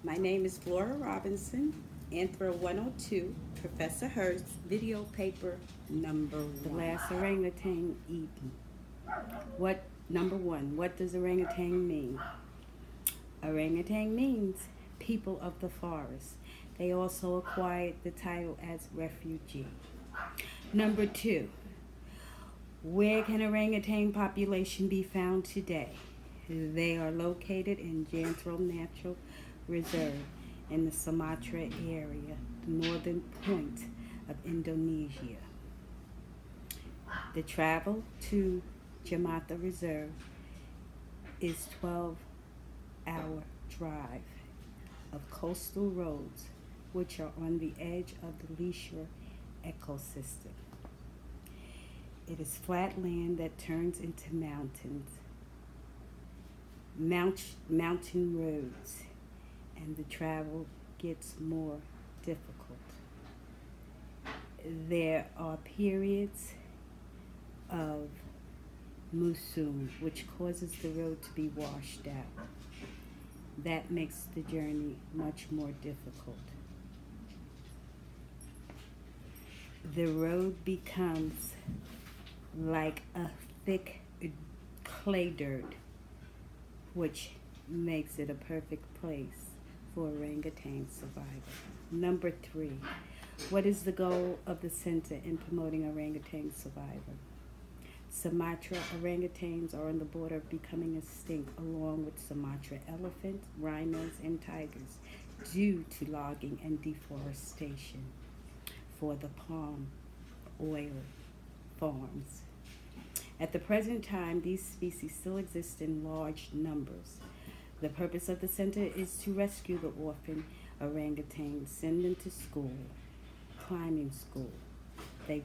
My name is Flora Robinson, Anthro 102, Professor Hurst, video paper number The one. last orangutan eaten. What Number one? What does orangutan mean? Orangutan means people of the forest. They also acquired the title as refugee. Number two, where can orangutan population be found today? They are located in Jantrol Natural Reserve in the Sumatra area, the northern point of Indonesia. The travel to Jamata Reserve is 12-hour drive of coastal roads which are on the edge of the Leisure ecosystem. It is flat land that turns into mountain roads, and the travel gets more difficult. There are periods of monsoon, which causes the road to be washed out. That makes the journey much more difficult. The road becomes like a thick clay dirt, which makes it a perfect place for orangutan survival. Number three, what is the goal of the center in promoting orangutan survival? Sumatra orangutans are on the border of becoming extinct, along with Sumatra elephants, rhinos, and tigers, due to logging and deforestation for the palm oil farms. At the present time, these species still exist in large numbers. The purpose of the center is to rescue the orphan orangutans, send them to school, climbing school. They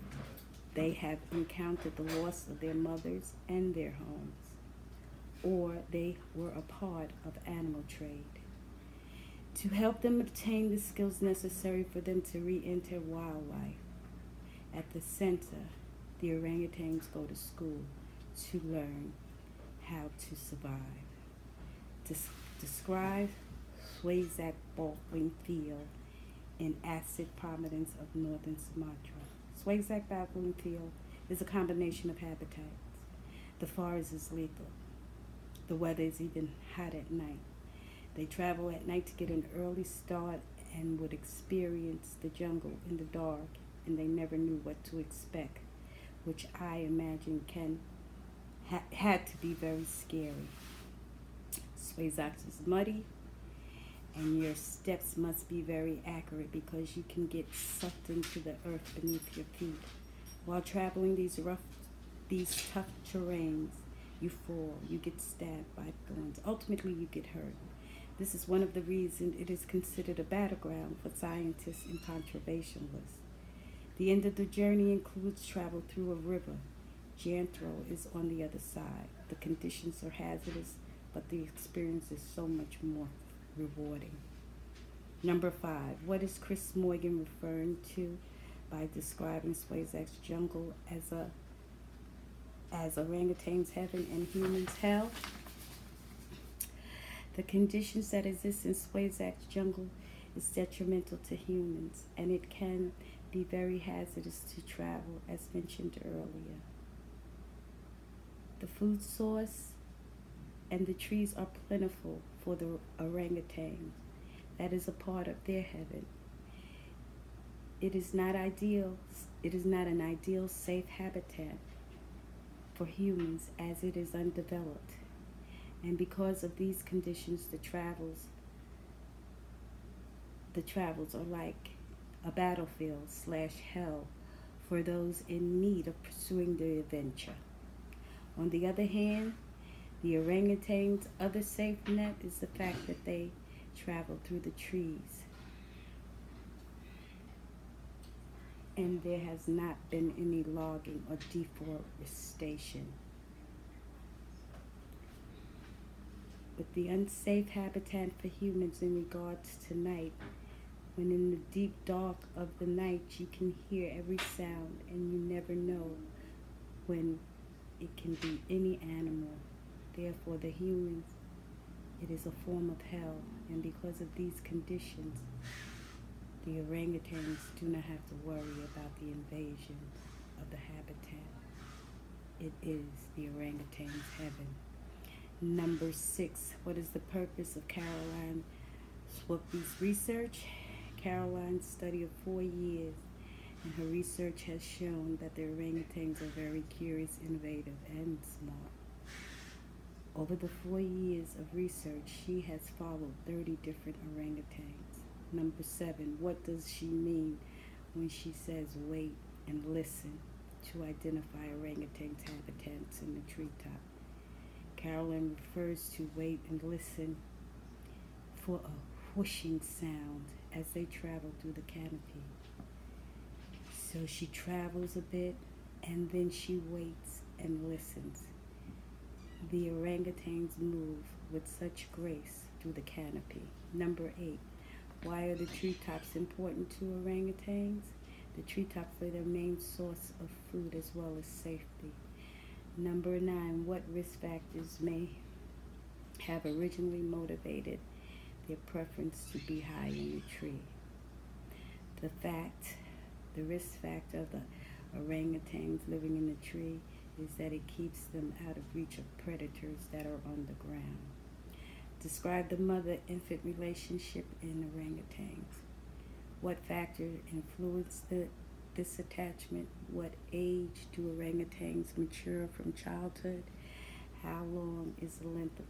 they have encountered the loss of their mothers and their homes, or they were a part of animal trade. To help them obtain the skills necessary for them to re-enter wildlife, at the center, the orangutans go to school to learn how to survive. Describe Swazak Baldwin Field in acid prominence of northern Sumatra. Swazak Baldwin Field is a combination of habitats. The forest is lethal. The weather is even hot at night. They travel at night to get an early start and would experience the jungle in the dark, and they never knew what to expect, which I imagine had to be very scary. Swazak is muddy, and your steps must be very accurate because you can get sucked into the earth beneath your feet. While traveling these tough terrains, you fall, you get stabbed by thorns. Ultimately, you get hurt. This is one of the reasons it is considered a battleground for scientists and conservationists. The end of the journey includes travel through a river. Jantro is on the other side. The conditions are hazardous, but the experience is so much more rewarding. Number five, what is Chris Morgan referring to by describing Swazak's jungle as orangutans heaven and humans hell? The conditions that exist in Swazak's jungle is detrimental to humans, and it can be very hazardous to travel, as mentioned earlier. The food source and the trees are plentiful for the orangutans. That is a part of their heaven. It is not ideal. It is not an ideal safe habitat for humans as it is undeveloped. And because of these conditions, the travels are like a battlefield / hell for those in need of pursuing the adventure. On the other hand, the orangutan's other safe net is the fact that they travel through the trees, and there has not been any logging or deforestation. But the unsafe habitat for humans in regards to night, when in the deep dark of the night you can hear every sound and you never know when it can be any animal. Therefore, the humans It is a form of hell, and because of these conditions, the orangutans do not have to worry about the invasion of the habitat. It is the orangutan's heaven. Number 6, what is the purpose of Caroline Swoopy's research? Caroline's study of 4 years, and her research has shown that the orangutans are very curious, innovative, and smart. Over the 4 years of research, she has followed 30 different orangutans. Number 7, what does she mean when she says wait and listen to identify orangutans' habitats in the treetop? Carolyn refers to wait and listen for a whooshing sound as they travel through the canopy. So she travels a bit and then she waits and listens. The orangutans move with such grace through the canopy. Number 8, why are the treetops important to orangutans? The treetops are their main source of food as well as safety. Number 9, what risk factors may have originally motivated their preference to be high in the tree? The risk factor of the orangutans living in the tree is that it keeps them out of reach of predators that are on the ground. Describe the mother-infant relationship in orangutans. What factors influence this attachment? What age do orangutans mature from childhood? How long is the length of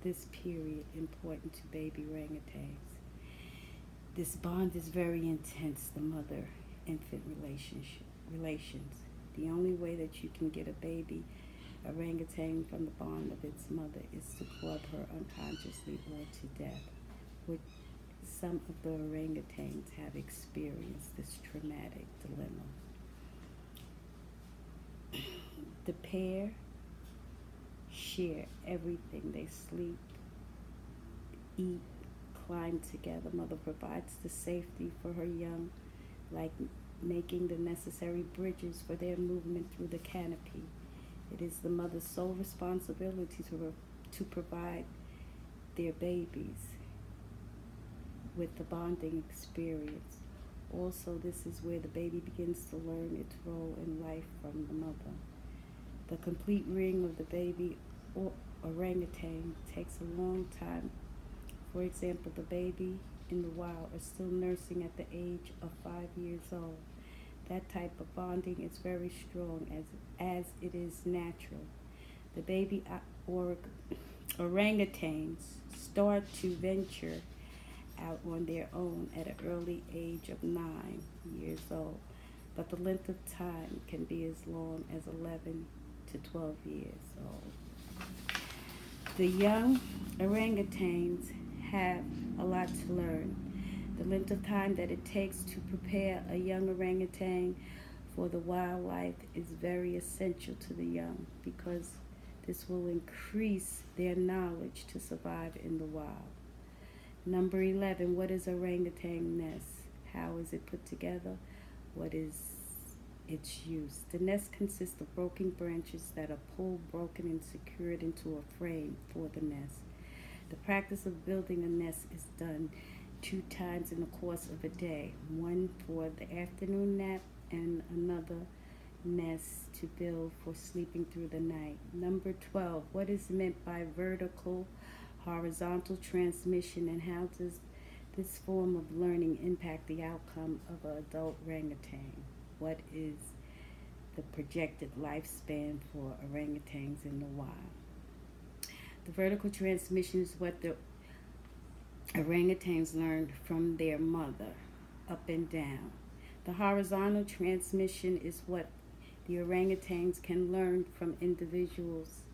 this period important to baby orangutans? This bond is very intense, the mother-infant relations. The only way that you can get a baby orangutan from the bond of its mother is to club her unconsciously or to death, which some of the orangutans have experienced this traumatic dilemma. The pair share everything. They sleep, eat, climb together. Mother provides the safety for her young, like making the necessary bridges for their movement through the canopy. It is the mother's sole responsibility to provide their babies with the bonding experience. Also, this is where the baby begins to learn its role in life from the mother. The complete ring of the baby orangutan takes a long time. For example, the baby in the wild are still nursing at the age of 5 years old. That type of bonding is very strong as it is natural. The baby orangutans start to venture out on their own at an early age of 9 years old, but the length of time can be as long as 11 to 12 years old. The young orangutans have a lot to learn. The length of time that it takes to prepare a young orangutan for the wildlife is very essential to the young because this will increase their knowledge to survive in the wild. Number 11, what is orangutan nest? How is it put together? What is its use? The nest consists of broken branches that are pulled, broken, and secured into a frame for the nest. The practice of building a nest is done 2 times in the course of a day, one for the afternoon nap and another nest to build for sleeping through the night. Number 12, what is meant by vertical, horizontal transmission, and how does this form of learning impact the outcome of an adult orangutan? What is the projected lifespan for orangutans in the wild? The vertical transmission is what the orangutans learned from their mother, up and down. The horizontal transmission is what the orangutans can learn from individuals.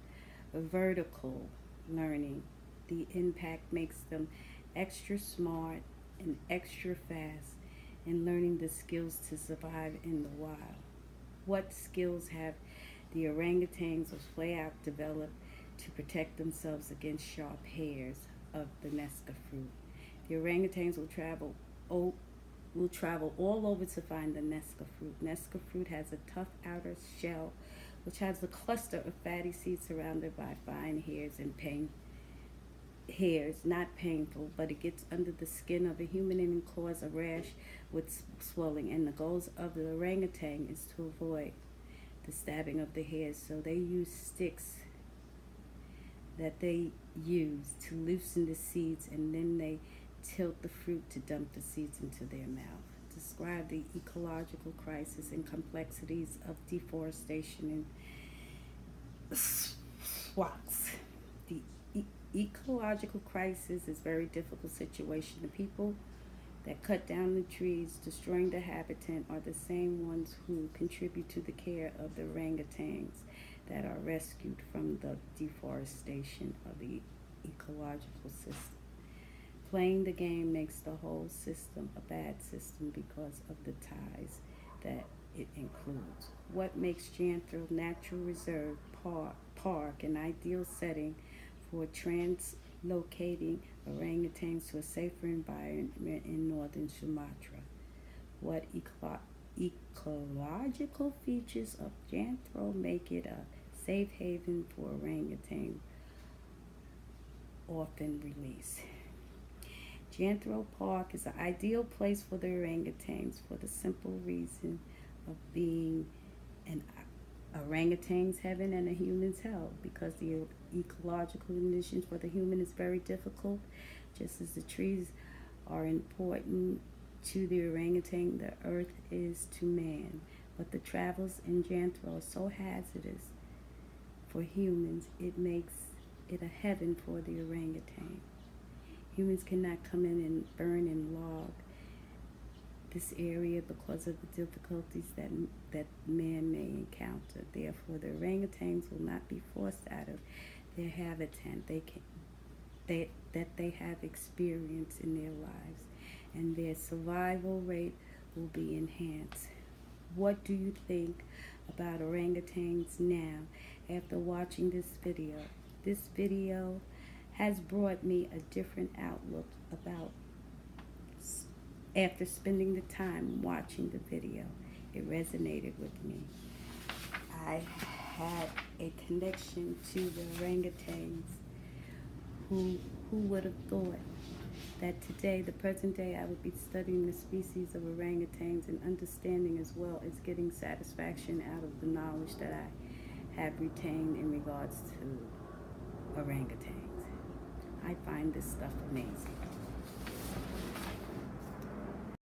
Vertical learning, the impact makes them extra smart and extra fast in learning the skills to survive in the wild. What skills have the orangutans or play out developed to protect themselves against sharp hairs of the Nesca fruit? The orangutans will travel all over to find the Nesca fruit. Nesca fruit has a tough outer shell which has a cluster of fatty seeds surrounded by fine hairs and hairs, not painful, but it gets under the skin of a human and can cause a rash with swelling. And the goals of the orangutan is to avoid the stabbing of the hairs. So they use sticks that they use to loosen the seeds, and then they tilt the fruit to dump the seeds into their mouth. Describe the ecological crisis and complexities of deforestation in SWOTs. The ecological crisis is a very difficult situation. The people that cut down the trees, destroying the habitat, are the same ones who contribute to the care of the orangutans that are rescued from the deforestation of the ecological system. Playing the game makes the whole system a bad system because of the ties that it includes. What makes Janthro Natural Reserve Park an ideal setting for translocating orangutans to a safer environment in northern Sumatra? What ecological features of Janthro make it a safe haven for orangutan orphan release? Janthro Park is an ideal place for the orangutans for the simple reason of being an orangutan's heaven and a human's hell, because the ecological conditions for the human is very difficult. Just as the trees are important to the orangutan, the earth is to man. But the travels in Janthro are so hazardous for humans, it makes it a heaven for the orangutan. Humans cannot come in and burn and log this area because of the difficulties that man may encounter. Therefore, the orangutans will not be forced out of their habitat that they have experienced in their lives, and their survival rate will be enhanced. What do you think about orangutans now after watching this video? This video has brought me a different outlook about after spending the time watching the video. It resonated with me. I had a connection to the orangutans. Who would have thought that today, the present day, I would be studying the species of orangutans and understanding as well as getting satisfaction out of the knowledge that I have retained in regards to orangutans. I find this stuff amazing.